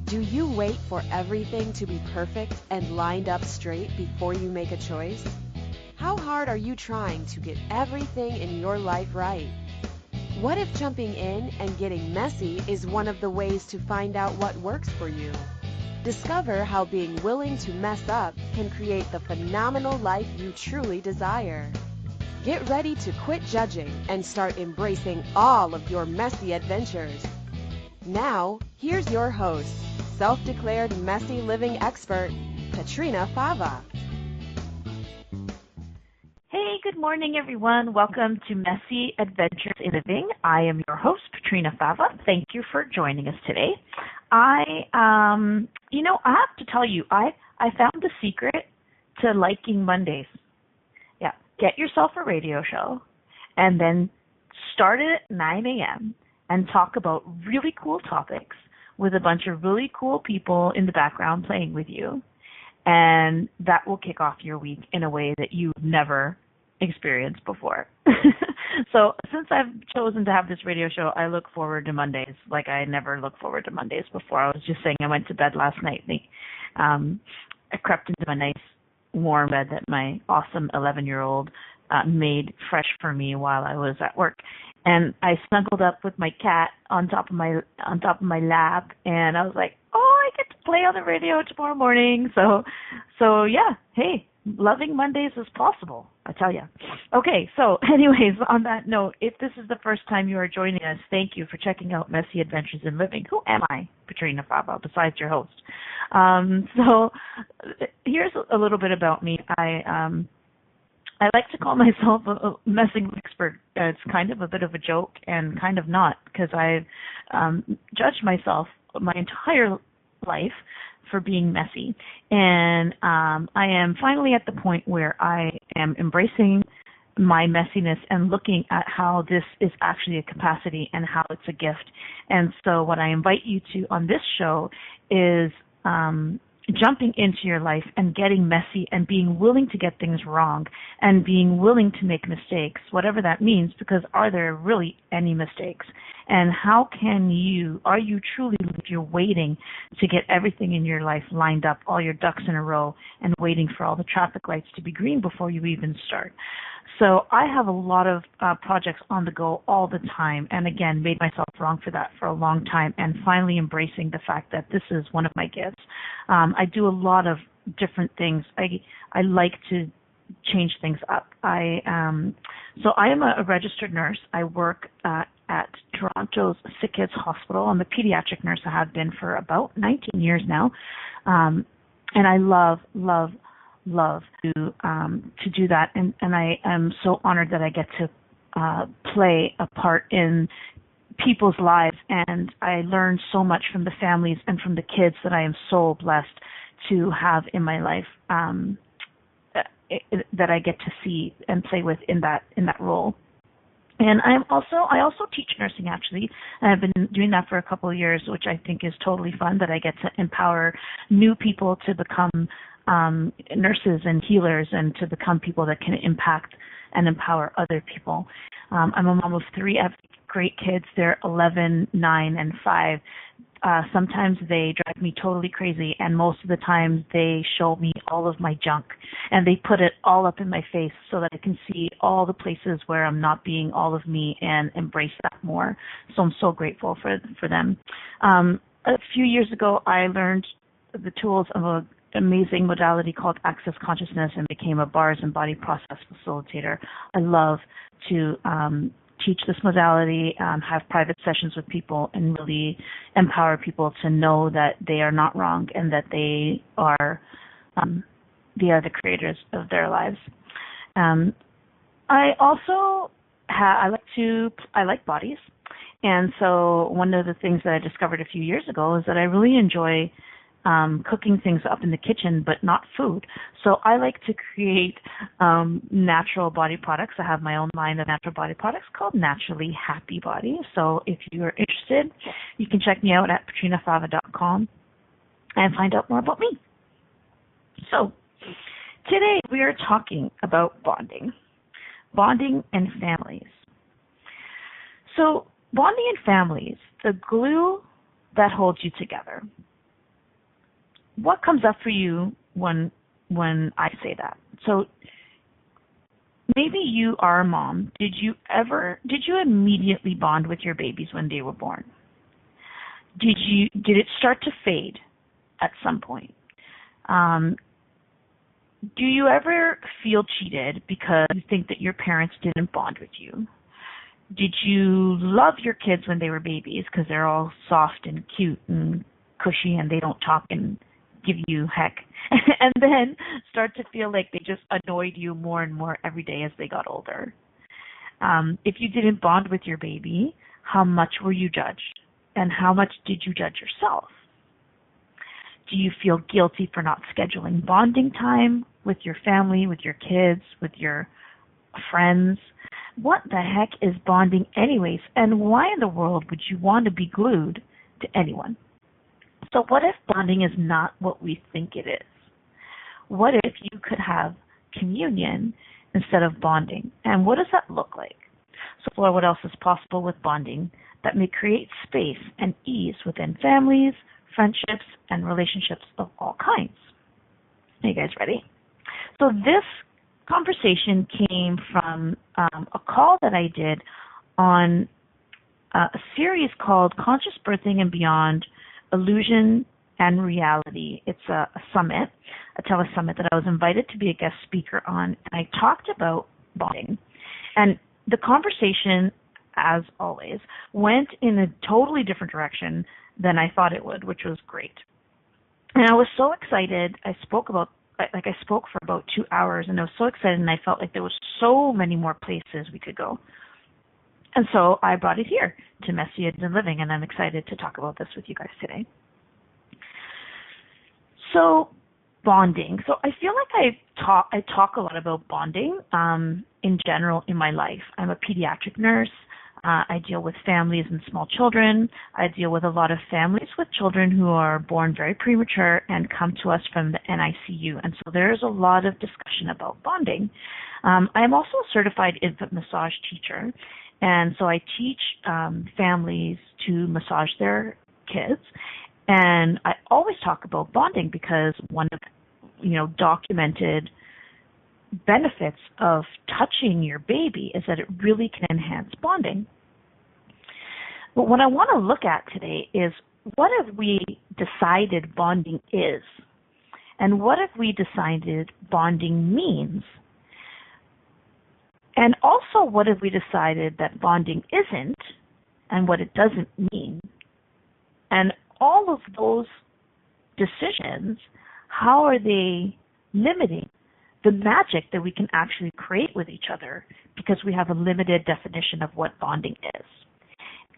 Do you wait for everything to be perfect and lined up straight before you make a choice? How hard are you trying to get everything in your life right? What if jumping in and getting messy is one of the ways to find out what works for you? Discover how being willing to mess up can create the phenomenal life you truly desire. Get ready to quit judging and start embracing all of your messy adventures. Now, here's your host, self-declared messy living expert, Katrina Fava. Hey, good morning, everyone. Welcome to Messy Adventures in Living. I am your host, Katrina Fava. Thank you for joining us today. I have to tell you, I found the secret to liking Mondays. Yeah, get yourself a radio show and then start it at 9 a.m. and talk about really cool topics with a bunch of really cool people in the background playing with you. And that will kick off your week in a way that you've never experienced before. So since I've chosen to have this radio show, I look forward to Mondays like I never looked forward to Mondays before. I was just saying I went to bed last night. I crept into my nice warm bed that my awesome 11-year-old made fresh for me while I was at work. And I snuggled up with my cat on top of my lap, and I was like, "Oh, I get to play on the radio tomorrow morning." So yeah, hey, loving Mondays is possible, I tell you. Okay, so anyways, on that note, if this is the first time you are joining us, thank you for checking out Messy Adventures in Living. Who am I, Katrina Fava, besides your host? So here's a little bit about me. I like to call myself a messing expert. It's kind of a bit of a joke and kind of not, because I've judged myself my entire life for being messy. And I am finally at the point where I am embracing my messiness and looking at how this is actually a capacity and how it's a gift. And so what I invite you to on this show is jumping into your life and getting messy and being willing to get things wrong and being willing to make mistakes, whatever that means, because are there really any mistakes? And how are you truly, if you're waiting to get everything in your life lined up, all your ducks in a row, and waiting for all the traffic lights to be green before you even start? So I have a lot of projects on the go all the time, and again, made myself wrong for that for a long time, and finally embracing the fact that this is one of my gifts. I do a lot of different things. I like to change things up. So I am a registered nurse. I work at Toronto's Sick Kids Hospital. I'm a pediatric nurse. I have been for about 19 years now, and I love to do that, and I am so honored that I get to play a part in people's lives, and I learn so much from the families and from the kids that I am so blessed to have in my life, that I get to see and play with in that role. And I also teach nursing, actually, and I've been doing that for a couple of years, which I think is totally fun, that I get to empower new people to become nurses and healers and to become people that can impact and empower other people. I'm a mom of 3. I have great kids. They're 11, 9, and 5. Sometimes they drive me totally crazy, and most of the time they show me all of my junk, and they put it all up in my face so that I can see all the places where I'm not being all of me and embrace that more. So I'm so grateful for them. A few years ago, I learned the tools of an amazing modality called Access Consciousness and became a bars and body process facilitator. I love to teach this modality, have private sessions with people, and really empower people to know that they are not wrong and that they are the creators of their lives. I also I like bodies, and so one of the things that I discovered a few years ago is that I really enjoy cooking things up in the kitchen, but not food. So I like to create natural body products. I have my own line of natural body products called Naturally Happy Body. So if you are interested, you can check me out at katrinafava.com and find out more about me. So today we are talking about bonding and families. So bonding and families, the glue that holds you together. what comes up for you when I say that? So maybe you are a mom. Did you immediately bond with your babies when they were born? Did it start to fade at some point? Do you ever feel cheated because you think that your parents didn't bond with you? Did you love your kids when they were babies because they're all soft and cute and cushy and they don't talk and give you heck, and then start to feel like they just annoyed you more and more every day as they got older? If you didn't bond with your baby, how much were you judged? And how much did you judge yourself? Do you feel guilty for not scheduling bonding time with your family, with your kids, with your friends? What the heck is bonding anyways? And why in the world would you want to be glued to anyone? So what if bonding is not what we think it is? What if you could have communion instead of bonding? And what does that look like? So explore what else is possible with bonding that may create space and ease within families, friendships, and relationships of all kinds. Are you guys ready? So this conversation came from a call that I did on a series called Conscious Birthing and Beyond, Illusion and Reality. It's a summit, a telesummit that I was invited to be a guest speaker on, and I talked about bonding. And the conversation, as always, went in a totally different direction than I thought it would, which was great. And I was so excited. I spoke for about 2 hours, and I was so excited, and I felt like there was so many more places we could go. And so I brought it here to Messy and Living, and I'm excited to talk about this with you guys today. So bonding. So I feel like I talk a lot about bonding in general in my life. I'm a pediatric nurse. I deal with families and small children. I deal with a lot of families with children who are born very premature and come to us from the NICU. And so there's a lot of discussion about bonding. I'm also a certified infant massage teacher. And so I teach families to massage their kids. And I always talk about bonding because one of documented benefits of touching your baby is that it really can enhance bonding. But what I want to look at today is, what if we decided bonding is? And what if we decided bonding means? And also, what if we decided that bonding isn't and what it doesn't mean? And all of those decisions, how are they limiting the magic that we can actually create with each other because we have a limited definition of what bonding is?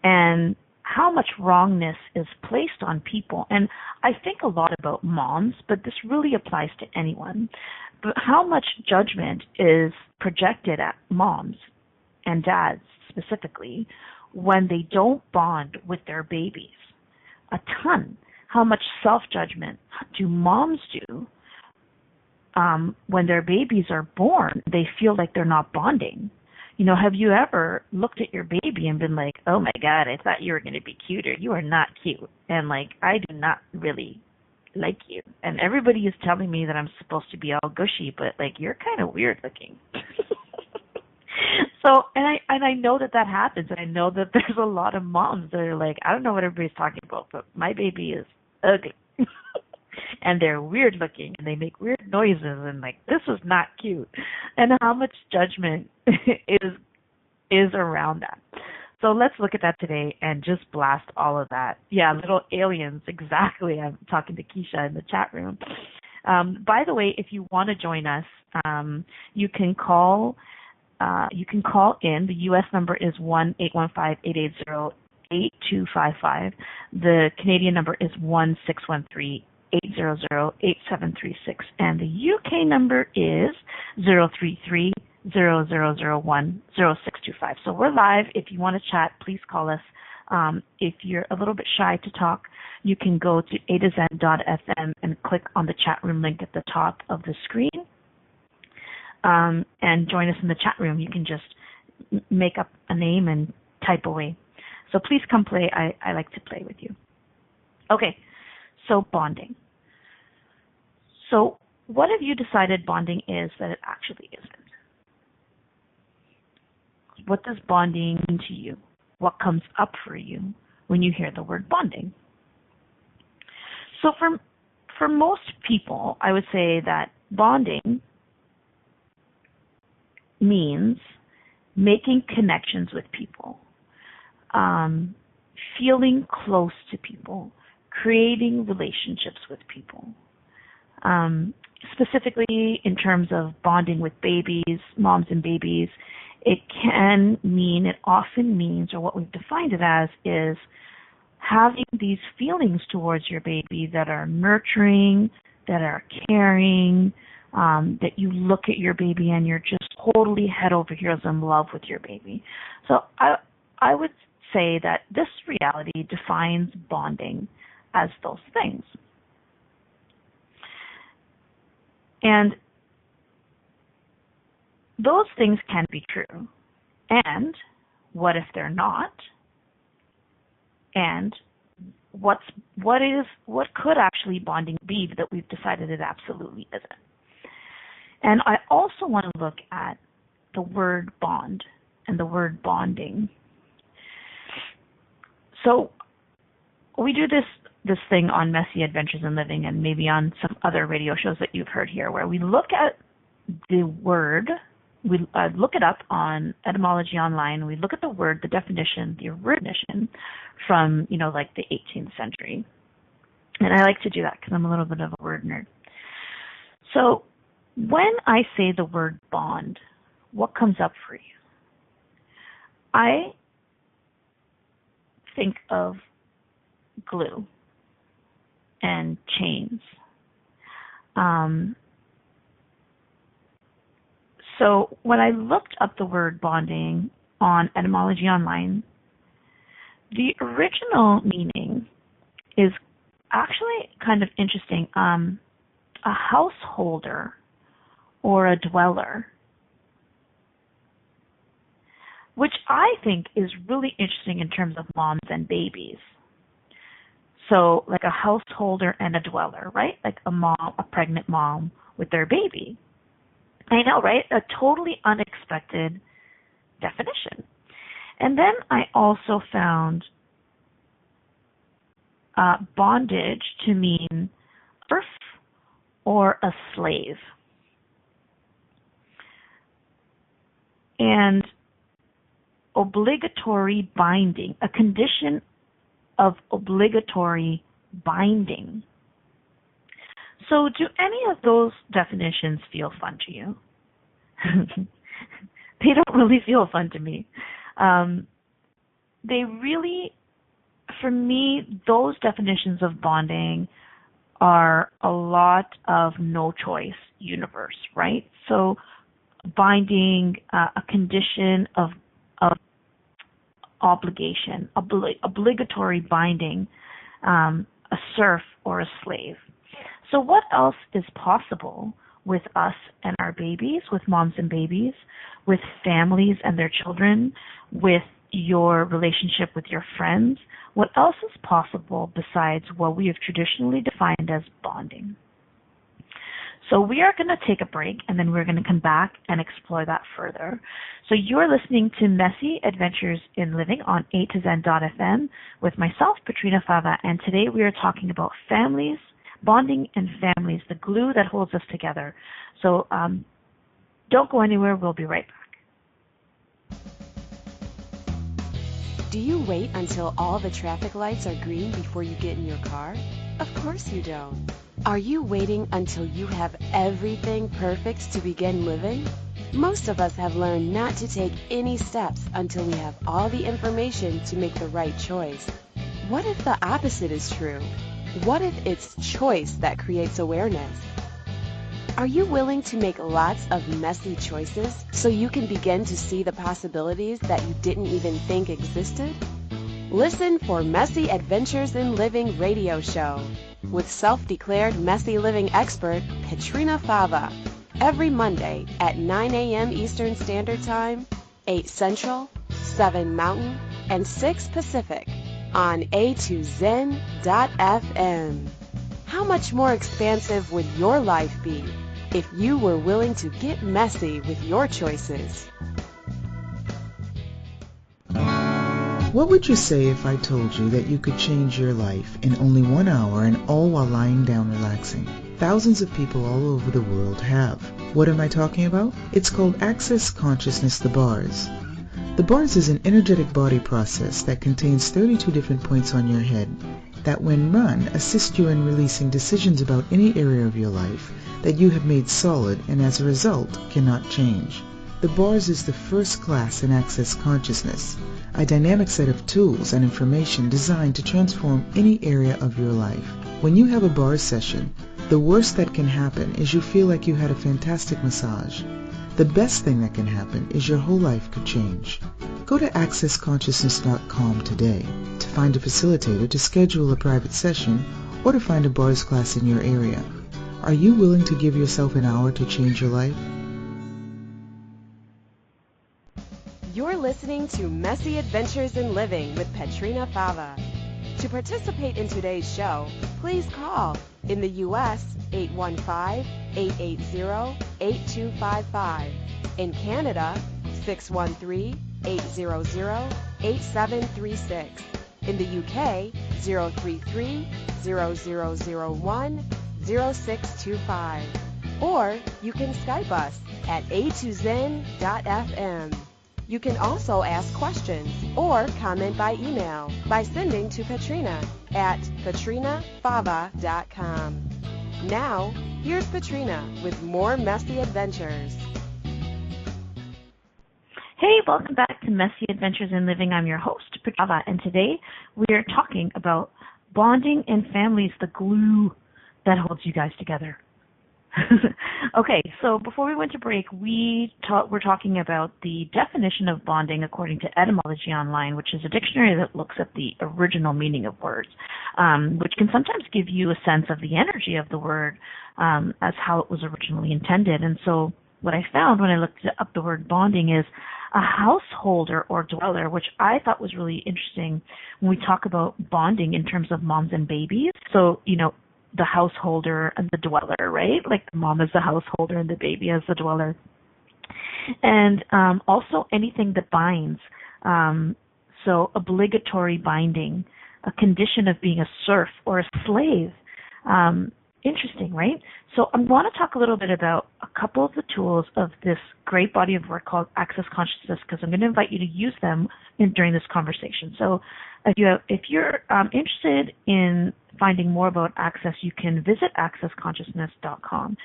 And how much wrongness is placed on people. And I think a lot about moms, but this really applies to anyone. But how much judgment is projected at moms and dads specifically when they don't bond with their babies? A ton. How much self-judgment do moms do when their babies are born? They feel like they're not bonding. Have you ever looked at your baby and been like, oh my God, I thought you were going to be cuter. You are not cute. And I do not really like you. And everybody is telling me that I'm supposed to be all gushy, but you're kind of weird looking. So, and I know that happens. And I know that there's a lot of moms that are like, I don't know what everybody's talking about, but my baby is ugly. And they're weird looking and they make weird noises and this is not cute. And how much judgment is around that. So let's look at that today and just blast all of that. Yeah, little aliens, exactly. I'm talking to Keisha in the chat room. By the way, if you want to join us, you can call in. The U.S. number is 1-815-880-8255. The Canadian number is 1-613-800-8736, and the UK number is 033-0001-0625. So we're live. If you want to chat, please call us. If you're a little bit shy to talk, you can go to a2zen.fm and click on the chat room link at the top of the screen and join us in the chat room. You can just make up a name and type away. So please come play. I like to play with you. Okay, so bonding. So what have you decided bonding is that it actually isn't? What does bonding mean to you? What comes up for you when you hear the word bonding? So for most people, I would say that bonding means making connections with people, feeling close to people, creating relationships with people. Specifically in terms of bonding with babies, moms and babies, it often means, or what we've defined it as, is having these feelings towards your baby that are nurturing, that are caring, that you look at your baby and you're just totally head over heels in love with your baby. So I would say that this reality defines bonding as those things. And those things can be true. And what if they're not? And what could actually bonding be that we've decided it absolutely isn't? And I also want to look at the word bond and the word bonding. So we do this thing on Messy Adventures in Living and maybe on some other radio shows that you've heard here, where we look at the word, we look it up on Etymology Online, we look at the word, the definition, the definition from, like the 18th century. And I like to do that because I'm a little bit of a word nerd. So when I say the word bond, what comes up for you? I think of glue and chains. So when I looked up the word bonding on Etymology Online, the original meaning is actually kind of interesting. A householder or a dweller, which I think is really interesting in terms of moms and babies. So like a householder and a dweller, right? Like a pregnant mom with their baby. I know, right? A totally unexpected definition. And then I also found bondage to mean serf or a slave. And obligatory binding, a condition of obligatory binding. So do any of those definitions feel fun to you? They don't really feel fun to me. They really, for me, those definitions of bonding are a lot of no choice universe, right? So binding, a condition of obligation, obligatory binding, a serf or a slave. So what else is possible with us and our babies, with moms and babies, with families and their children, with your relationship with your friends? What else is possible besides what we have traditionally defined as bonding? So we are going to take a break, and then we're going to come back and explore that further. So you're listening to Messy Adventures in Living on A2Zen.fm with myself, Petrina Fava, and today we are talking about families, bonding and families, the glue that holds us together. So don't go anywhere. We'll be right back. Do you wait until all the traffic lights are green before you get in your car? Of course you don't. Are you waiting until you have everything perfect to begin living? Most of us have learned not to take any steps until we have all the information to make the right choice. What if the opposite is true? What if it's choice that creates awareness? Are you willing to make lots of messy choices so you can begin to see the possibilities that you didn't even think existed? Listen for Messy Adventures in Living radio show with self-declared messy living expert Petrina Fava every Monday at 9 a.m. Eastern Standard Time, 8 Central, 7 Mountain, and 6 Pacific on A2Zen.fm. How much more expansive would your life be if you were willing to get messy with your choices? What would you say if I told you that you could change your life in only 1 hour and all while lying down relaxing? Thousands of people all over the world have. What am I talking about? It's called Access Consciousness, the bars. The bars is an energetic body process that contains 32 different points on your head that when run assist you in releasing decisions about any area of your life that you have made solid and as a result cannot change. The bars is the first class in Access Consciousness, a dynamic set of tools and information designed to transform any area of your life. When you have a bars session, the worst that can happen is you feel like you had a fantastic massage. The best thing that can happen is your whole life could change. Go to accessconsciousness.com today to find a facilitator to schedule a private session or to find a bars class in your area. Are you willing to give yourself an hour to change your life? You're listening to Messy Adventures in Living with Petrina Fava. To participate in today's show, please call in the U.S. 815-880-8255. In Canada, 613-800-8736. In the UK, 033-0001-0625. Or you can Skype us at a2zen.fm. You can also ask questions or comment by email by sending to Petrina at petrinafava.com. Now, here's Petrina with more Messy Adventures. Hey, welcome back to Messy Adventures in Living. I'm your host, Petrina Fava, and today we are talking about bonding in families, the glue that holds you guys together. Okay, so before we went to break, we're talking about the definition of bonding according to Etymology Online, which is a dictionary that looks at the original meaning of words, which can sometimes give you a sense of the energy of the word as how it was originally intended. And so what I found when I looked up the word bonding is a householder or dweller, which I thought was really interesting when we talk about bonding in terms of moms and babies. So, the householder and the dweller, right? Like the mom is the householder and the baby is the dweller. And also anything that binds. So obligatory binding, a condition of being a serf or a slave. Interesting, right? So I want to talk a little bit about a couple of the tools of this great body of work called Access Consciousness, because I'm going to invite you to use them during this conversation. So if you're interested in finding more about Access, you can visit accessconsciousness.com.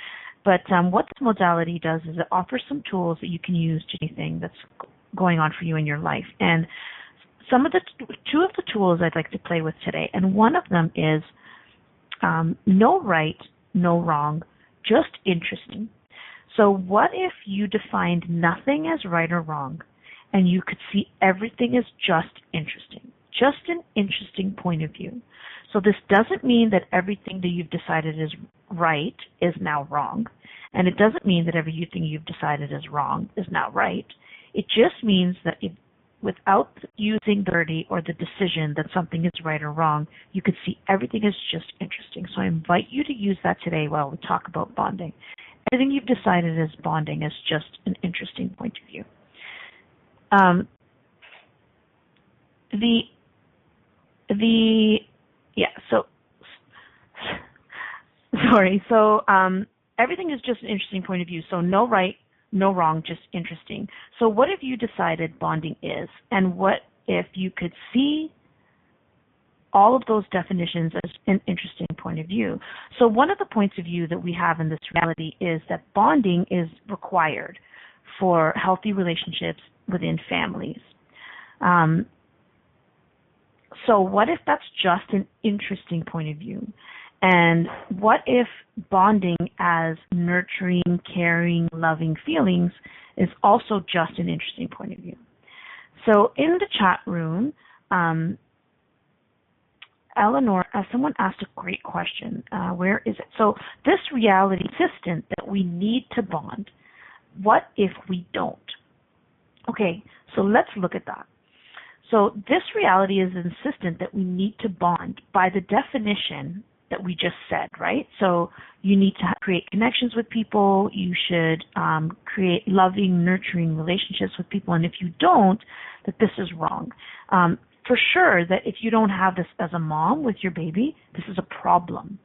But what this modality does is it offers some tools that you can use to anything that's going on for you in your life. And two of the tools I'd like to play with today, and one of them is no right, no wrong, just interesting. So what if you defined nothing as right or wrong, and you could see everything as just interesting, just an interesting point of view? So this doesn't mean that everything that you've decided is right is now wrong, and it doesn't mean that everything you've decided is wrong is now right. It just means that without using the dirty or the decision that something is right or wrong, you could see everything as just interesting. So I invite you to use that today while we talk about bonding. Everything you've decided as bonding is just an interesting point of view. Everything is just an interesting point of view. So no right, no wrong, just interesting. So what if you decided bonding is? And what if you could see all of those definitions as an interesting point of view? So one of the points of view that we have in this reality is that bonding is required for healthy relationships within families. So what if that's just an interesting point of view? And what if bonding as nurturing, caring, loving feelings is also just an interesting point of view? So in the chat room, Eleanor, someone asked a great question. Where is it? So this reality insistent that we need to bond. What if we don't? Okay, so let's look at that. So this reality is insistent that we need to bond. By the definition, that we just said, right? So you need to create connections with people. You should create loving, nurturing relationships with people. And if you don't, that this is wrong. For sure that if you don't have this as a mom with your baby, this is a problem.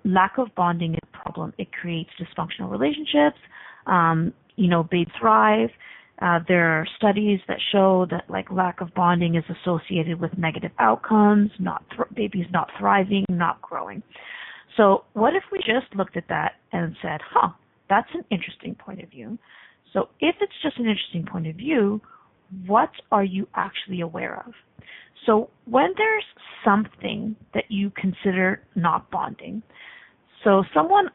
Lack of bonding is a problem. It creates dysfunctional relationships. Babies thrive. There are studies that show that like lack of bonding is associated with negative outcomes, babies not thriving, not growing. So what if we just looked at that and said, that's an interesting point of view. So if it's just an interesting point of view, what are you actually aware of? So when there's something that you consider not bonding, so someone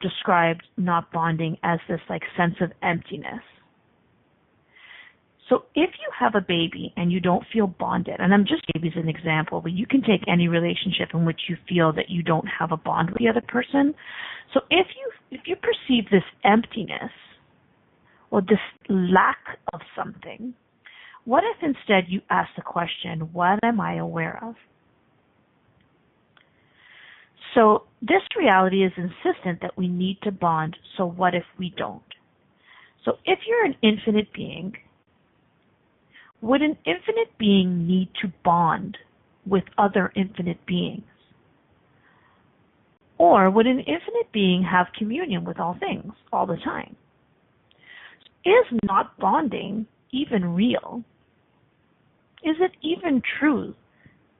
described not bonding as this like sense of emptiness. So if you have a baby and you don't feel bonded, and I'm just baby as an example, but you can take any relationship in which you feel that you don't have a bond with the other person. So if you perceive this emptiness or this lack of something, what if instead you ask the question, what am I aware of? So this reality is insistent that we need to bond, so what if we don't? So if you're an infinite being, would an infinite being need to bond with other infinite beings? Or would an infinite being have communion with all things all the time? Is not bonding even real? Is it even true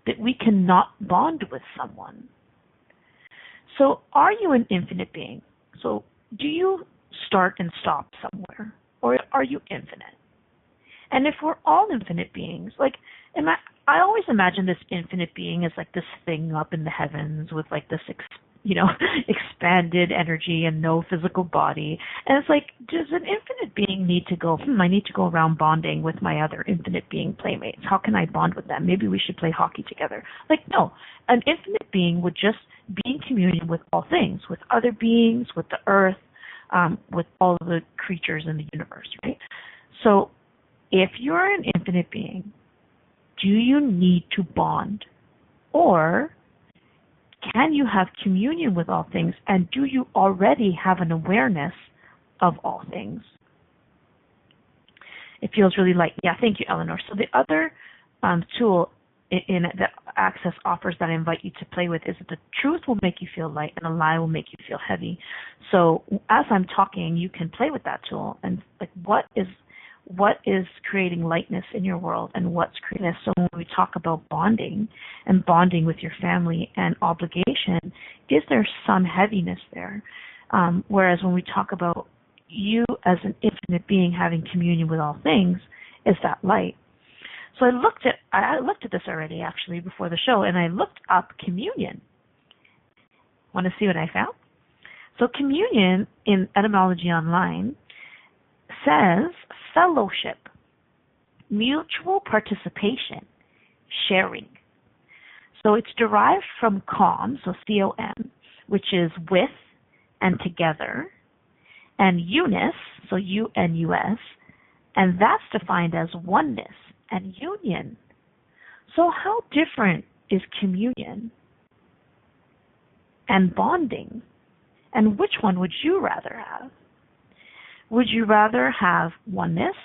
that we cannot bond with someone? So are you an infinite being? So do you start and stop somewhere? Or are you infinite? And if we're all infinite beings, like I always imagine this infinite being as like this thing up in the heavens with like this, expanded energy and no physical body. And it's like, does an infinite being need to go, I need to go around bonding with my other infinite being playmates? How can I bond with them? Maybe we should play hockey together. Like, no, an infinite being would just be in communion with all things, with other beings, with the earth, with all of the creatures in the universe, right? So if you're an infinite being, do you need to bond? Or can you have communion with all things, and do you already have an awareness of all things? It feels really light. Yeah, thank you, Eleanor. So the other tool that Access offers that I invite you to play with is that the truth will make you feel light and a lie will make you feel heavy. So as I'm talking, you can play with that tool and like what is creating lightness in your world and what's creating this. So when we talk about bonding and bonding with your family and obligation, is there some heaviness there? Whereas when we talk about you as an infinite being having communion with all things, is that light? So I looked at this already actually before the show, and I looked up communion. Want to see what I found? So communion in Etymology Online says fellowship, mutual participation, sharing. So it's derived from com, so C-O-M, which is with and together, and unus, so U-N-U-S, and that's defined as oneness and union. So how different is communion and bonding? And which one would you rather have? Would you rather have oneness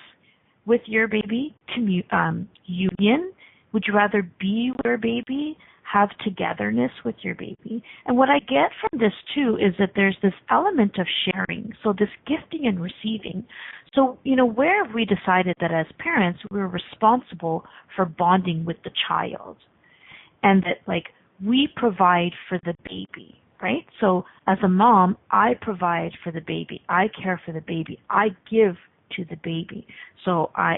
with your baby, union? Would you rather be with your baby, have togetherness with your baby? And what I get from this too is that there's this element of sharing, so this gifting and receiving. So, where have we decided that as parents we're responsible for bonding with the child, and that we provide for the baby? Right? So as a mom, I provide for the baby. I care for the baby. I give to the baby. So I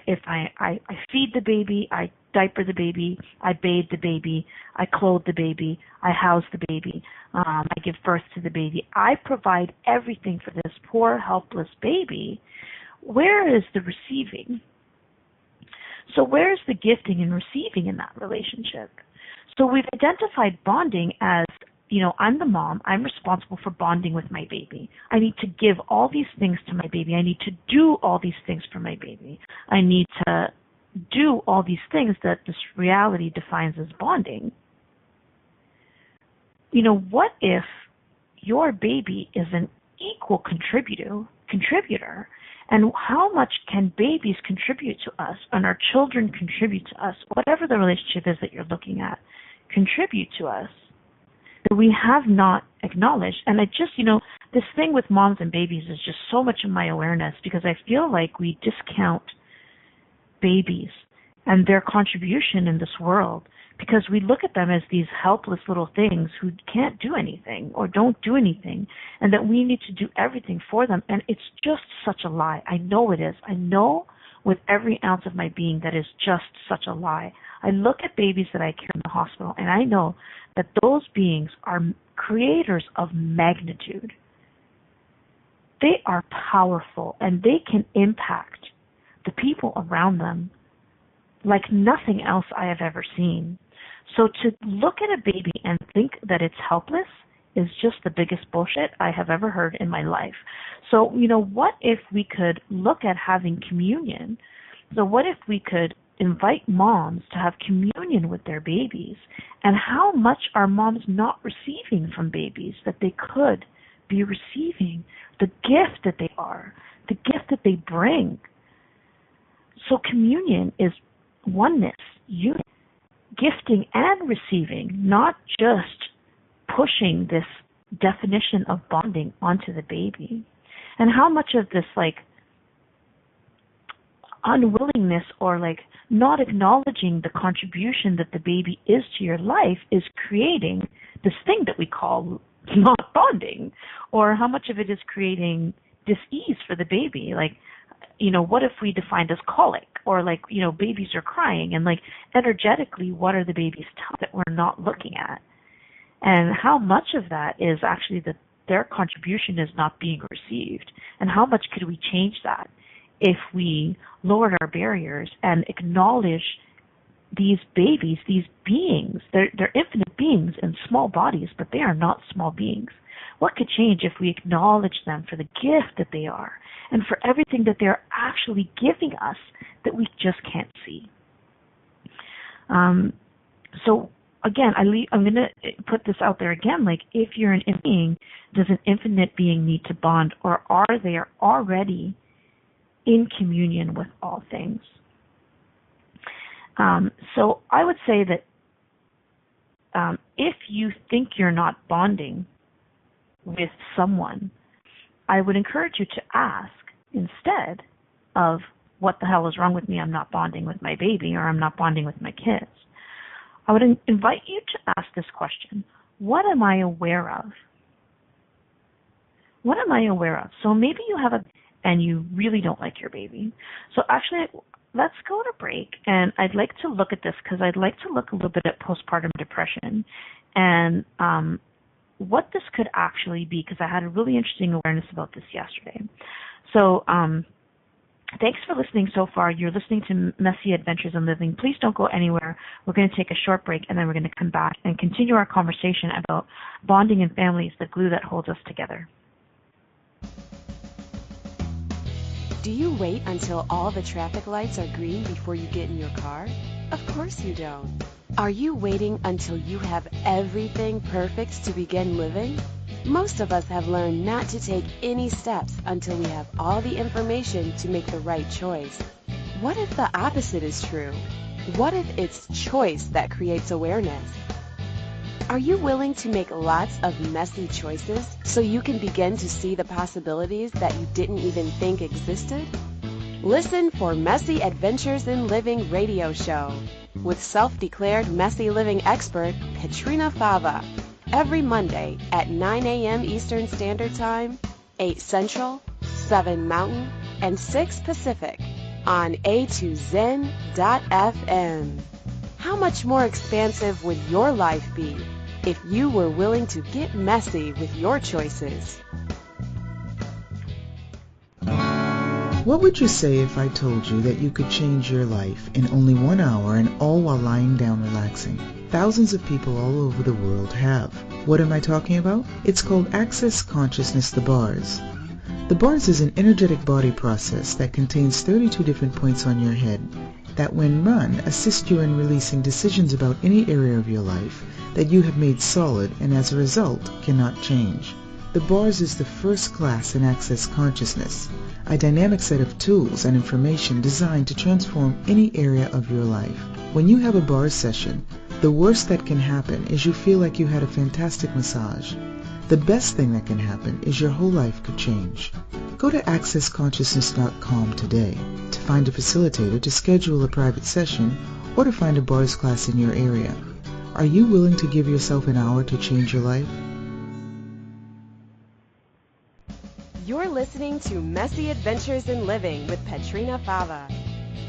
feed the baby, I diaper the baby, I bathe the baby, I clothe the baby, I house the baby, I give birth to the baby. I provide everything for this poor, helpless baby. Where is the receiving? So where is the gifting and receiving in that relationship? So we've identified bonding as, I'm the mom. I'm responsible for bonding with my baby. I need to give all these things to my baby. I need to do all these things for my baby. I need to do all these things that this reality defines as bonding. what if your baby is an equal contributor, and how much can babies contribute to us, and our children contribute to us, whatever the relationship is that you're looking at, contribute to us, that we have not acknowledged. And I just, this thing with moms and babies is just so much in my awareness, because I feel like we discount babies and their contribution in this world, because we look at them as these helpless little things who can't do anything or don't do anything, and that we need to do everything for them. And it's just such a lie. I know it is. I know with every ounce of my being that is just such a lie. I look at babies that I care in the hospital, and I know that those beings are creators of magnitude. They are powerful, and they can impact the people around them like nothing else I have ever seen. So to look at a baby and think that it's helpless is just the biggest bullshit I have ever heard in my life. So, what if we could look at having communion? So what if we could invite moms to have communion with their babies, and how much are moms not receiving from babies that they could be receiving, the gift that they are, the gift that they bring. So communion is oneness, unity, gifting and receiving, not just pushing this definition of bonding onto the baby. And how much of this unwillingness or not acknowledging the contribution that the baby is to your life is creating this thing that we call not bonding, or how much of it is creating dis-ease for the baby. What if we defined as colic, or babies are crying, and energetically, what are the babies that we're not looking at? And how much of that is actually that their contribution is not being received? And how much could we change that if we lowered our barriers and acknowledge these babies, these beings? They're infinite beings in small bodies, but they are not small beings. What could change if we acknowledge them for the gift that they are, and for everything that they're actually giving us that we just can't see? So again, I'm going to put this out there again. If you're an infinite being, does an infinite being need to bond, or are they already in communion with all things? So I would say that if you think you're not bonding with someone, I would encourage you to ask, instead of what the hell is wrong with me, I'm not bonding with my baby, or I'm not bonding with my kids, I would invite you to ask this question: what am I aware of? What am I aware of? So maybe you have and you really don't like your baby. So actually, let's go to break, and I'd like to look at this, because I'd like to look a little bit at postpartum depression and what this could actually be, because I had a really interesting awareness about this yesterday. So thanks for listening so far. You're listening to Messy Adventures in Living. Please don't go anywhere. We're going to take a short break, and then we're going to come back and continue our conversation about bonding in families, the glue that holds us together. Do you wait until all the traffic lights are green before you get in your car? Of course you don't. Are you waiting until you have everything perfect to begin living? Most of us have learned not to take any steps until we have all the information to make the right choice. What if the opposite is true? What if it's choice that creates awareness? Are you willing to make lots of messy choices so you can begin to see the possibilities that you didn't even think existed? Listen for Messy Adventures in Living radio show with self-declared messy living expert Katrina Fava every Monday at 9 a.m. Eastern Standard Time, 8 Central, 7 Mountain, and 6 Pacific on A2Zen.fm. How much more expansive would your life be if you were willing to get messy with your choices? What would you say if I told you that you could change your life in only 1 hour, and all while lying down relaxing? Thousands of people all over the world have. What am I talking about? It's called Access Consciousness, the bars. The bars is an energetic body process that contains 32 different points on your head that when run, assist you in releasing decisions about any area of your life that you have made solid and as a result cannot change. The bars is the first class in Access Consciousness, a dynamic set of tools and information designed to transform any area of your life. When you have a bars session, the worst that can happen is you feel like you had a fantastic massage. The best thing that can happen is your whole life could change. Go to accessconsciousness.com today to find a facilitator to schedule a private session or to find a bars class in your area. Are you willing to give yourself an hour to change your life? You're listening to Messy Adventures in Living with Petrina Fava.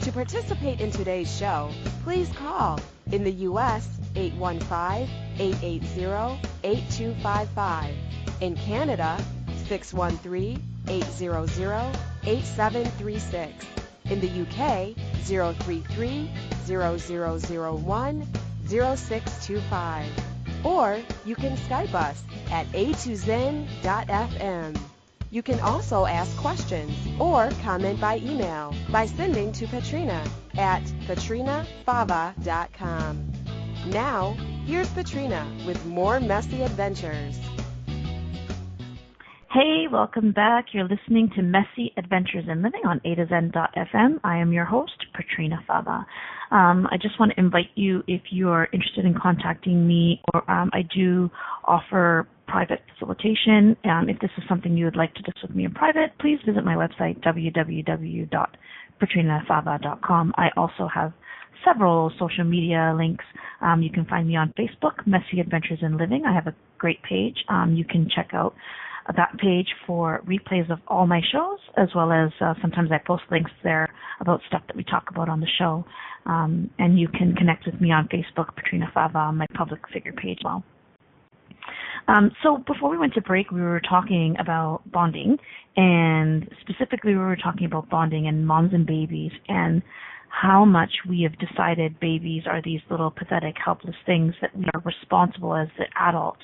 To participate in today's show, please call in the U.S. 815-880-8255. In Canada, 613-800-8736. In the UK, 033-0001-0625. Or you can Skype us at a2zen.fm. You can also ask questions or comment by email by sending to Petrina at petrinafava.com. Now, here's Petrina with more Messy Adventures. Hey, welcome back. You're listening to Messy Adventures in Living on a2zen.fm. I am your host, Petrina Fava. I just want to invite you, if you're interested in contacting me, or I do offer private facilitation. If this is something you would like to discuss with me in private, please visit my website, www.petrinafava.com. I also have several social media links. You can find me on Facebook, Messy Adventures in Living. I have a great page. You can check out that page for replays of all my shows, as well as sometimes I post links there about stuff that we talk about on the show. And you can connect with me on Facebook, Petrina Fava, on my public figure page as well. So before we went to break, we were talking about bonding, and specifically we were talking about bonding and moms and babies, and how much we have decided babies are these little pathetic, helpless things that we are responsible as the adult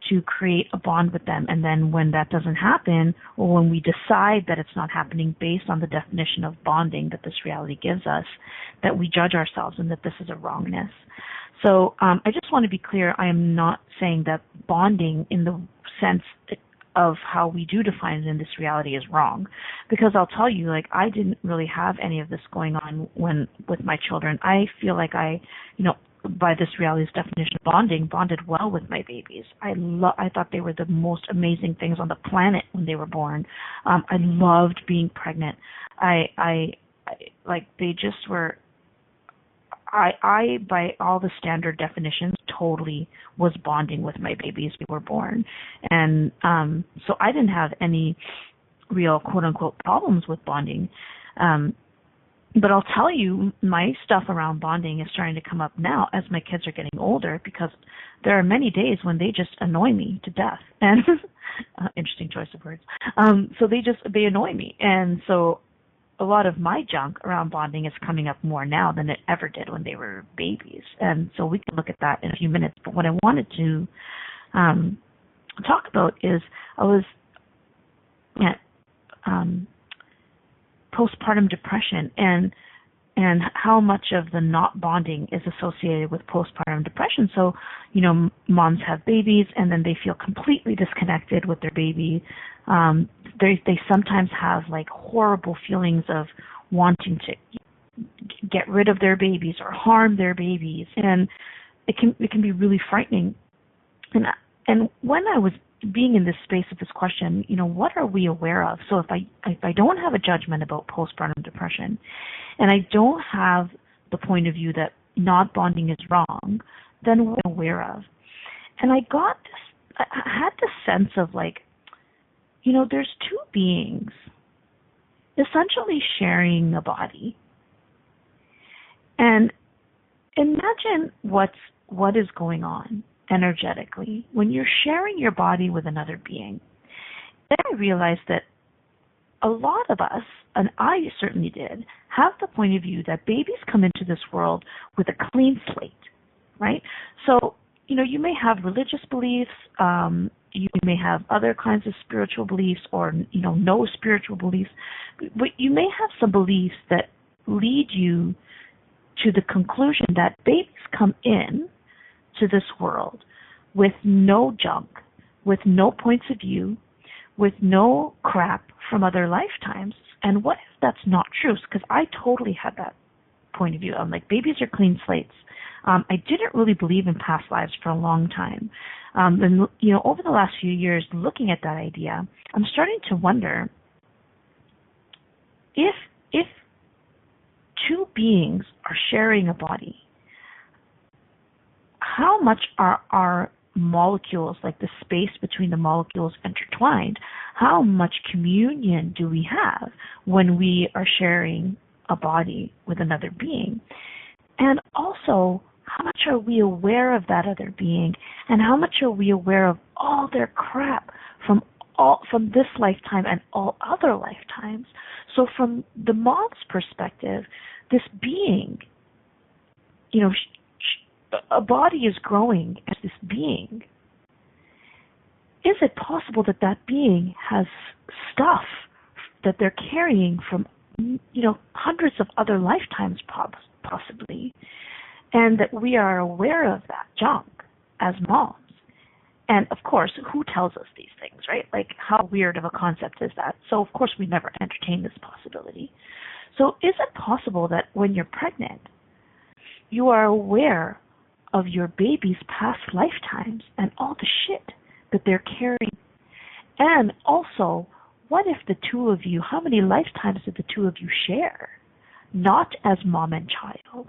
to create a bond with them. And then when that doesn't happen, or when we decide that it's not happening based on the definition of bonding that this reality gives us, that we judge ourselves and that this is a wrongness. So I just want to be clear, I am not saying that bonding in the sense of how we do define it in this reality is wrong. Because I'll tell you, like, I didn't really have any of this going on with my children. I feel like I, by this reality's definition of bonding, bonded well with my babies. I thought they were the most amazing things on the planet when they were born. I loved being pregnant. They just were. I, by all the standard definitions, totally was bonding with my babies when they were born. And so I didn't have any real quote-unquote problems with bonding. But I'll tell you, my stuff around bonding is starting to come up now as my kids are getting older, because there are many days when they just annoy me to death. And interesting choice of words. So they annoy me. And so a lot of my junk around bonding is coming up more now than it ever did when they were babies. And so we can look at that in a few minutes. But what I wanted to talk about is I was at postpartum depression and how much of the not bonding is associated with postpartum depression. So, moms have babies and then they feel completely disconnected with their baby. They sometimes have like horrible feelings of wanting to get rid of their babies or harm their babies, and it can be really frightening. And when I was being in this space of this question, what are we aware of? So if I don't have a judgment about postpartum depression, and I don't have the point of view that not bonding is wrong, then what am I aware of? And I had this sense of like, there's two beings essentially sharing a body. And imagine what is going on energetically when you're sharing your body with another being. Then I realized that a lot of us, and I certainly did, have the point of view that babies come into this world with a clean slate, right? So, you may have religious beliefs, you may have other kinds of spiritual beliefs, or, no spiritual beliefs, but you may have some beliefs that lead you to the conclusion that babies come in to this world with no junk, with no points of view, with no crap from other lifetimes. And what if that's not true? Because I totally had that point of view. I'm like, babies are clean slates. I didn't really believe in past lives for a long time. And over the last few years, looking at that idea, I'm starting to wonder if two beings are sharing a body, how much are our molecules, like the space between the molecules, intertwined? How much communion do we have when we are sharing a body with another being? And also, how much are we aware of that other being, and how much are we aware of all their crap from this lifetime and all other lifetimes? So from the mom's perspective, this being, a body is growing as this being. Is it possible that that being has stuff that they're carrying from, hundreds of other lifetimes possibly, and that we are aware of that junk as moms? And of course, who tells us these things, right? Like, how weird of a concept is that? So of course we never entertain this possibility. So is it possible that when you're pregnant, you are aware of your baby's past lifetimes and all the shit that they're carrying? And also, what if the two of you, how many lifetimes did the two of you share? Not as mom and child.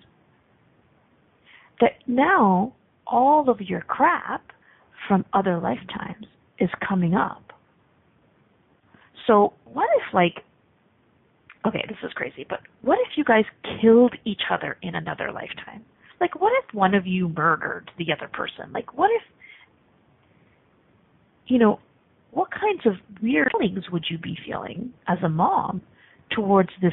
That now all of your crap from other lifetimes is coming up. So what if, okay, this is crazy, but what if you guys killed each other in another lifetime? Like, what if one of you murdered the other person? Like, what if, what kinds of weird feelings would you be feeling as a mom towards this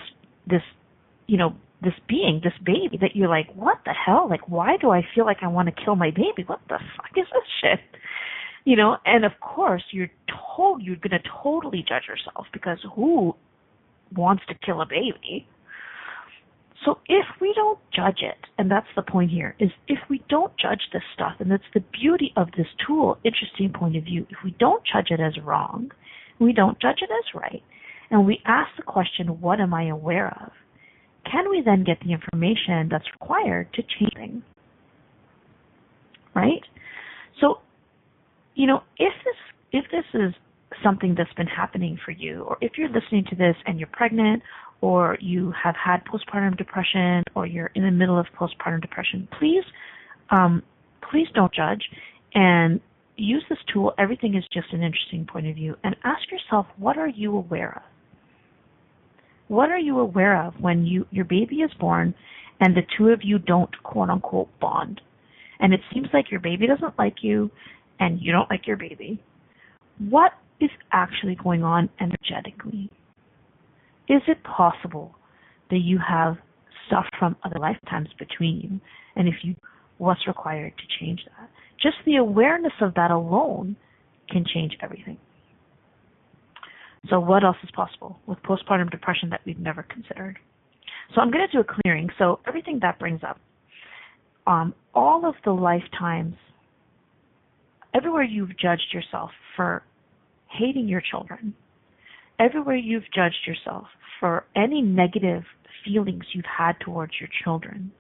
being, this baby, that you're like, what the hell? Like, why do I feel like I want to kill my baby? What the fuck is this shit? And of course, you're going to totally judge yourself, because who wants to kill a baby? So if we don't judge it, and that's the point here, is if we don't judge this stuff, and that's the beauty of this tool, interesting point of view, if we don't judge it as wrong, we don't judge it as right, and we ask the question, what am I aware of? Can we then get the information that's required to change things? Right? So, if this is something that's been happening for you, or if you're listening to this and you're pregnant, or you have had postpartum depression, or you're in the middle of postpartum depression, please don't judge, and use this tool. Everything is just an interesting point of view, and ask yourself, what are you aware of? What are you aware of when your baby is born and the two of you don't, quote unquote, bond? And it seems like your baby doesn't like you and you don't like your baby. What is actually going on energetically? Is it possible that you have stuff from other lifetimes between you? And if you, what's required to change that? Just the awareness of that alone can change everything. So what else is possible with postpartum depression that we've never considered? So I'm going to do a clearing. So everything that brings up, all of the lifetimes, everywhere you've judged yourself for hating your children, everywhere you've judged yourself for any negative feelings you've had towards your children,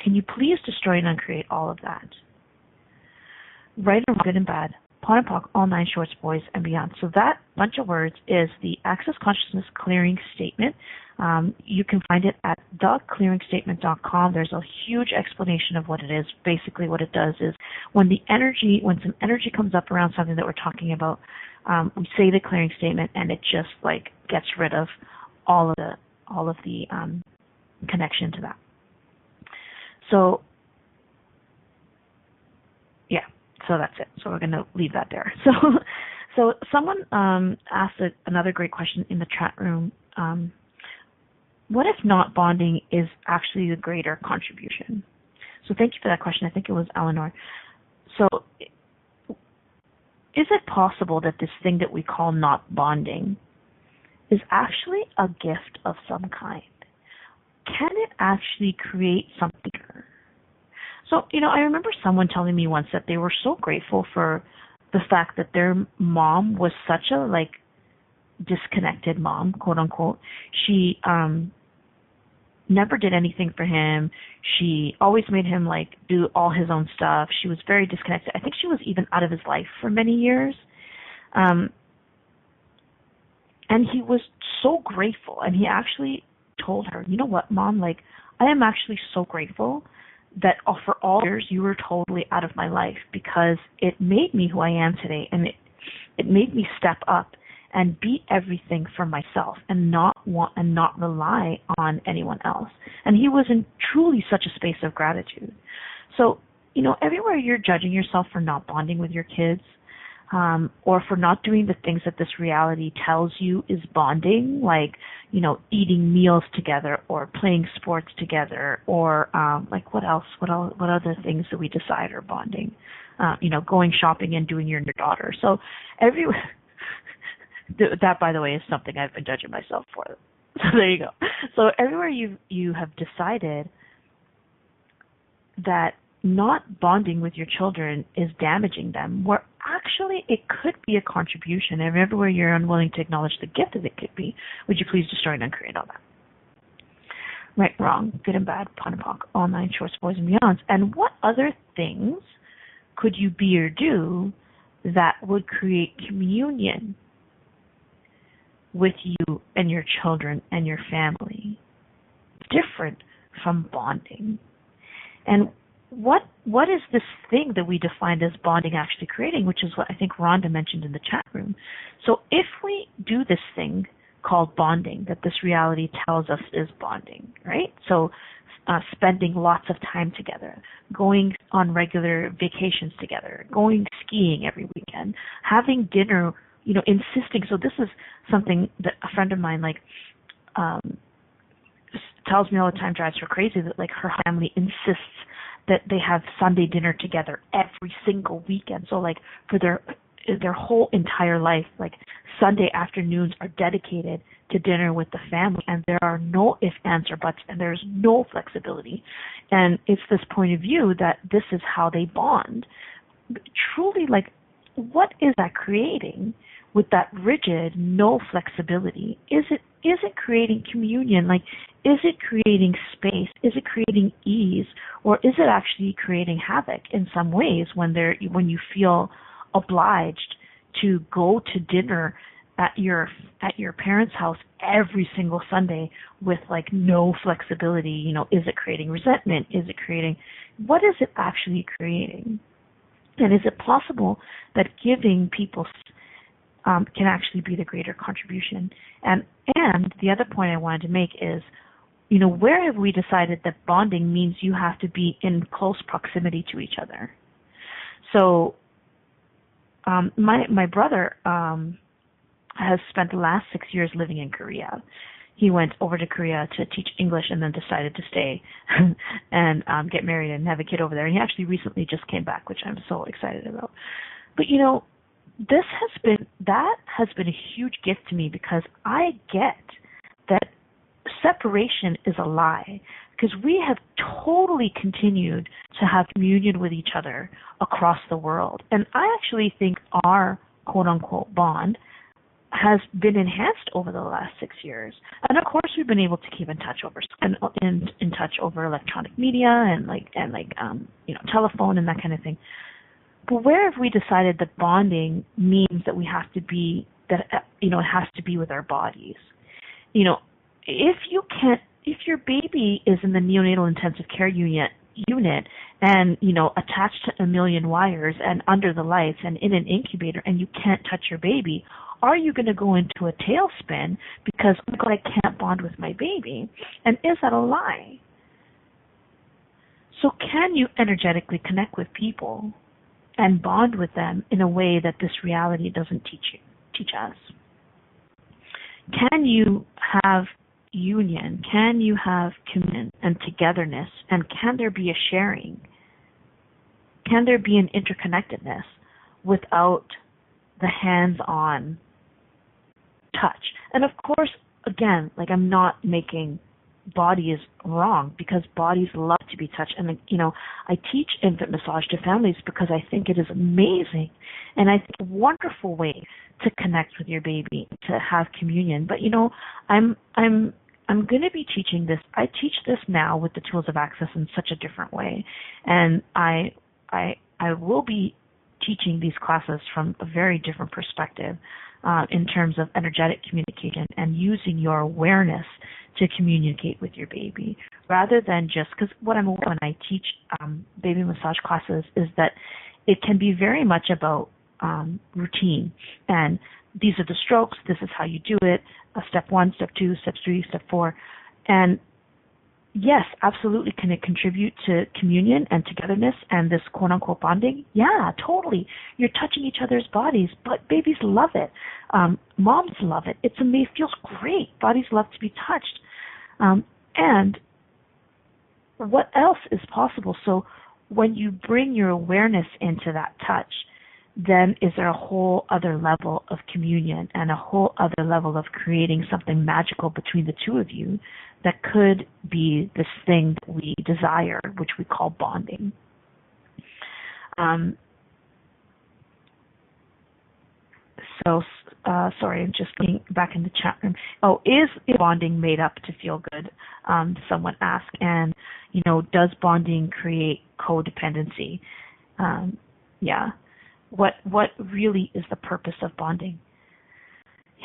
can you please destroy and uncreate all of that? Right and wrong, good and bad, POD and POC, all 9 shorts, boys and beyond. So that bunch of words is the Access Consciousness Clearing Statement. You can find it at theclearingstatement.com. There's a huge explanation of what it is. Basically what it does is when some energy comes up around something that we're talking about, we say the clearing statement, and it just gets rid of all of the connection to that. So yeah, so that's it. So we're going to leave that there. So someone asked another great question in the chat room. What if not bonding is actually the greater contribution? So thank you for that question. I think it was Eleanor. So is it possible that this thing that we call not bonding is actually a gift of some kind? can it actually create something? So, I remember someone telling me once that they were so grateful for the fact that their mom was such a disconnected mom, quote unquote. She never did anything for him. She always made him do all his own stuff. She was very disconnected. I think she was even out of his life for many years. And he was so grateful. And he actually told her, you know what, Mom, I am actually so grateful that for all years you were totally out of my life, because it made me who I am today, and it made me step up and be everything for myself and not rely on anyone else. And he was in truly such a space of gratitude. So, everywhere you're judging yourself for not bonding with your kids, or for not doing the things that this reality tells you is bonding, eating meals together or playing sports together, or what else? What other things that we decide are bonding? Going shopping and doing your daughter. So that, by the way, is something I've been judging myself for. So there you go. So everywhere you have decided that not bonding with your children is damaging them, where actually it could be a contribution, and everywhere you're unwilling to acknowledge the gift that it could be, would you please destroy and uncreate all that? Right, wrong, good and bad, pun and pock, all nine shorts, boys and beyonds. And what other things could you be or do that would create communion with you and your children and your family, different from bonding? And what is this thing that we defined as bonding actually creating, which is what I think Rhonda mentioned in the chat room. So if we do this thing called bonding, that this reality tells us is bonding, right? So spending lots of time together, going on regular vacations together, going skiing every weekend, having dinner, insisting. So this is something that a friend of mine tells me all the time, drives her crazy, that her family insists that they have Sunday dinner together every single weekend. So for their whole entire life, Sunday afternoons are dedicated to dinner with the family, and there are no ifs, ands, or buts, and there's no flexibility. And it's this point of view that this is how they bond. Truly, what is that creating with that rigid, no flexibility? Is it creating communion? Is it creating space? Is it creating ease? Or is it actually creating havoc in some ways when you feel obliged to go to dinner at your parents' house every single Sunday with no flexibility? Is it creating resentment? What is it actually creating? And is it possible that giving people can actually be the greater contribution? And the other point I wanted to make is, where have we decided that bonding means you have to be in close proximity to each other? So my brother has spent the last 6 years living in Korea. He went over to Korea to teach English and then decided to stay and get married and have a kid over there. And he actually recently just came back, which I'm so excited about. But that has been a huge gift to me, because I get that separation is a lie, because we have totally continued to have communion with each other across the world. And I actually think our quote-unquote bond has been enhanced over the last 6 years. And of course, we've been able to keep in touch over electronic media and telephone and that kind of thing. But where have we decided that bonding means that we have to be it has to be with our bodies? If your baby is in the neonatal intensive care unit and attached to a million wires and under the lights and in an incubator, and you can't touch your baby, are you going to go into a tailspin because, oh my God, I can't bond with my baby? And is that a lie? So can you energetically connect with people and bond with them in a way that this reality doesn't teach us? Can you have union? Can you have communion and togetherness? And can there be a sharing? Can there be an interconnectedness without the hands-on touch? And of course, again, I'm not making body is wrong, because bodies love to be touched. And, I teach infant massage to families because I think it is amazing and I think a wonderful way to connect with your baby, to have communion. But, I'm going to be teaching this. I teach this now with the tools of access in such a different way. And I will be teaching these classes from a very different perspective in terms of energetic communication and using your awareness to communicate with your baby, rather than just, because what I'm aware when I teach baby massage classes is that it can be very much about routine, and these are the strokes, this is how you do it, step 1, step 2, step 3, step 4, and yes, absolutely. Can it contribute to communion and togetherness and this quote-unquote bonding? Yeah, totally. You're touching each other's bodies, but babies love it. Moms love it. It feels great. Bodies love to be touched. And what else is possible? So when you bring your awareness into that touch, then is there a whole other level of communion and a whole other level of creating something magical between the two of you that could be this thing that we desire, which we call bonding. Sorry, I'm just getting back in the chat room. Oh, is bonding made up to feel good? Someone asked. And, does bonding create codependency? Yeah. What really is the purpose of bonding?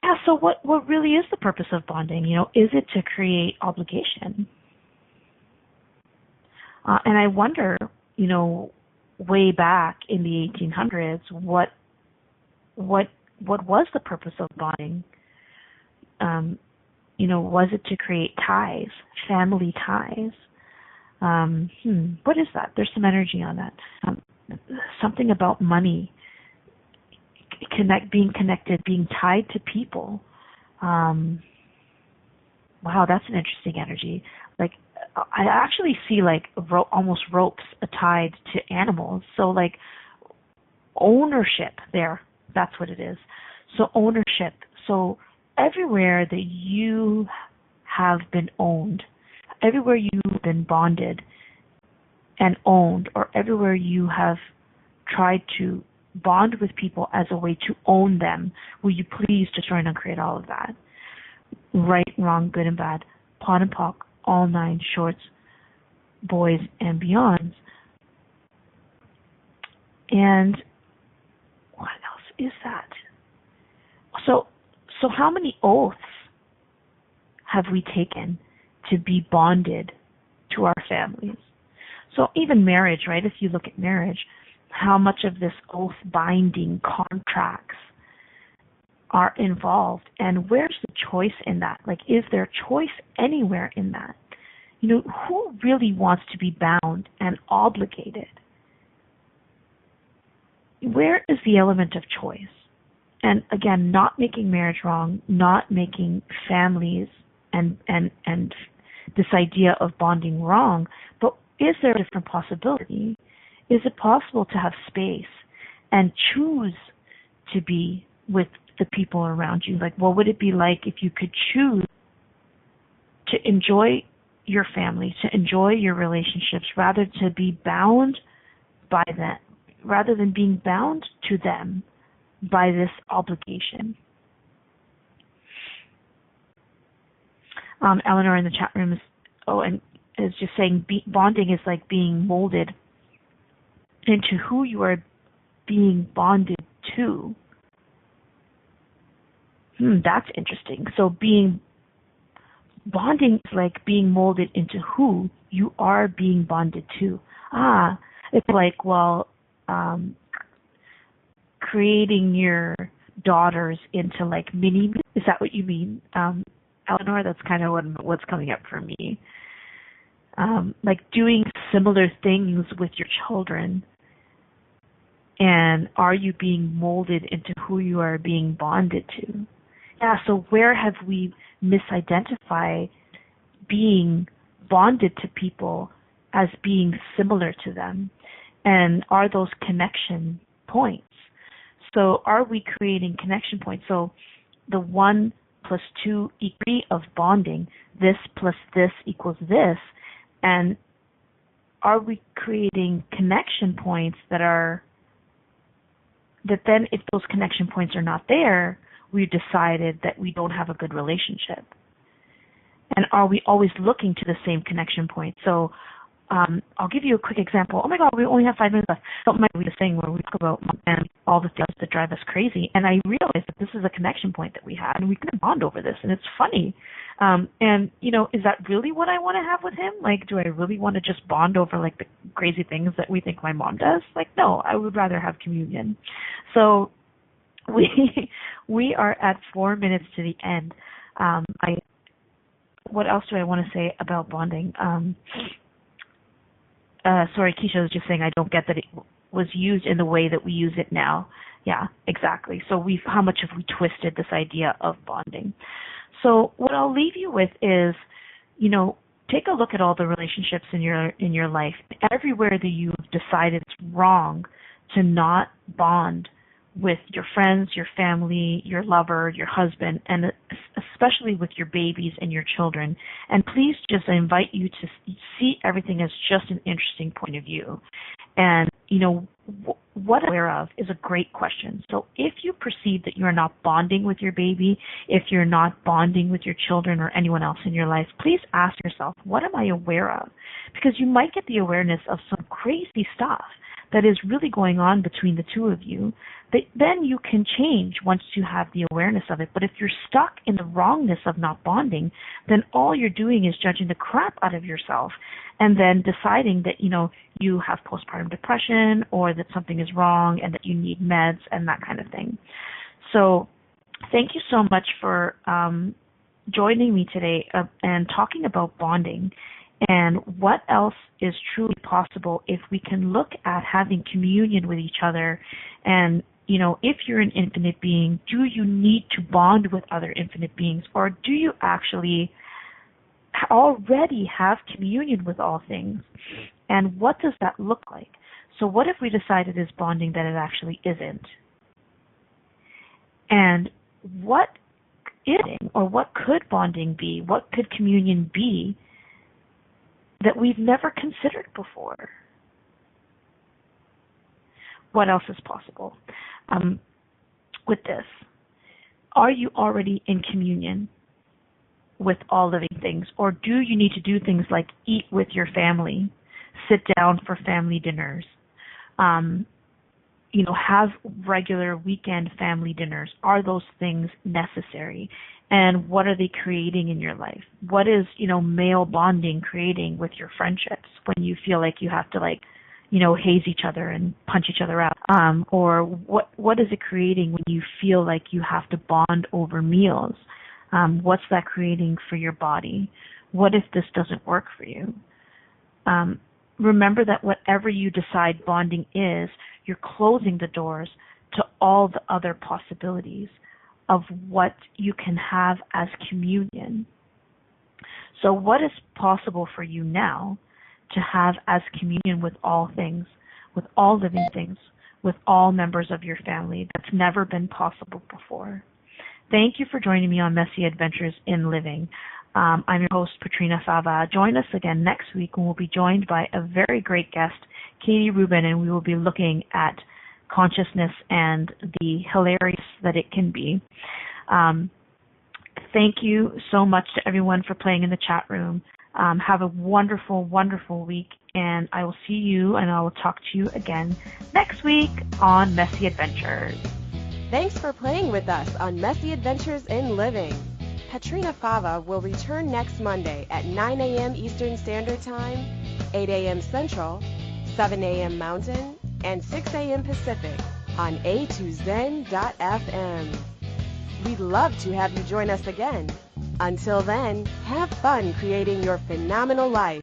Yeah, so what really is the purpose of bonding? Is it to create obligation? And I wonder, way back in the 1800s, what was the purpose of bonding? Was it to create ties, family ties? What is that? There's some energy on that. Something about money, being connected, being tied to people. Wow, that's an interesting energy. Like, I actually see almost ropes tied to animals. So ownership there. That's what it is. So ownership. So everywhere that you have been owned, everywhere you've been bonded and owned, or everywhere you have tried to bond with people as a way to own them, will you please destroy and uncreate all of that? Right, wrong, good and bad, POD and POC, all 9 shorts, boys and beyonds. And what else is that? So how many oaths have we taken to be bonded to our families? So even marriage, right? If you look at marriage, how much of this oath binding contracts are involved, and where's the choice in that? Is there choice anywhere in that? Who really wants to be bound and obligated? Where is the element of choice? And again, not making marriage wrong, not making families and this idea of bonding wrong, but is there a different possibility? Is it possible to have space and choose to be with the people around you? What would it be like if you could choose to enjoy your family, to enjoy your relationships, rather to be bound by that, rather than being bound to them by this obligation? Eleanor in the chat room is just saying bonding is like being molded into who you are being bonded to. That's interesting. So bonding is like being molded into who you are being bonded to. It's like, creating your daughters into mini. Is that what you mean, Eleanor? That's kind of what's coming up for me. Doing similar things with your children. And are you being molded into who you are being bonded to? Yeah, so where have we misidentified being bonded to people as being similar to them? And are those connection points? So are we creating connection points? So the one plus 2 degree of bonding, this plus this equals this, and are we creating connection points that then if those connection points are not there, we've decided that we don't have a good relationship? And are we always looking to the same connection point? So I'll give you a quick example. Oh my God, we only have 5 minutes left. Don't mind this thing where we talk about and all the things that drive us crazy. And I realized that this is a connection point that we had, and we can bond over this, and it's funny. And, is that really what I want to have with him? Like, do I really want to just bond over, like, the crazy things that we think my mom does? Like, no, I would rather have communion. So we are at 4 minutes to the end. What else do I want to say about bonding? Sorry, Keisha was just saying I don't get that it was used in the way that we use it now. Yeah, exactly. So how much have we twisted this idea of bonding? So what I'll leave you with is, take a look at all the relationships in your life. Everywhere that you've decided it's wrong to not bond with your friends, your family, your lover, your husband, and especially with your babies and your children. And please just invite you to see everything as just an interesting point of view. And, what I'm aware of is a great question. So if you perceive that you're not bonding with your baby, if you're not bonding with your children or anyone else in your life, please ask yourself, what am I aware of? Because you might get the awareness of some crazy stuff that is really going on between the two of you, that then you can change once you have the awareness of it. But if you're stuck in the wrongness of not bonding, then all you're doing is judging the crap out of yourself and then deciding that, you have postpartum depression or that something is wrong and that you need meds and that kind of thing. So thank you so much for joining me today and talking about bonding. And what else is truly possible if we can look at having communion with each other? And, if you're an infinite being, do you need to bond with other infinite beings? Or do you actually already have communion with all things? And what does that look like? So what if we decided as bonding that it actually isn't? And what is it, or what could bonding be? What could communion be that we've never considered before? What else is possible with this? Are you already in communion with all living things? Or do you need to do things like eat with your family, sit down for family dinners, have regular weekend family dinners? Are those things necessary? And what are they creating in your life? What is, male bonding creating with your friendships when you feel like you have to haze each other and punch each other out? Or what is it creating when you feel like you have to bond over meals? What's that creating for your body? What if this doesn't work for you? Remember that whatever you decide bonding is, you're closing the doors to all the other possibilities of what you can have as communion. So what is possible for you now to have as communion with all things, with all living things, with all members of your family that's never been possible before? Thank you for joining me on Messy Adventures in Living. I'm your host, Patrina Fava. Join us again next week when we'll be joined by a very great guest, Katie Rubin, and we will be looking at consciousness and the hilarious that it can be. Thank you so much to everyone for playing in the chat room. Have a wonderful, wonderful week, and I will see you and I will talk to you again next week on Messy Adventures. Thanks for playing with us on Messy Adventures in Living. Patrina Fava will return next Monday at 9 a.m. Eastern Standard Time, 8 a.m. Central, 7 a.m. Mountain, and 6 a.m. Pacific on A2Zen.fm. We'd love to have you join us again. Until then, have fun creating your phenomenal life.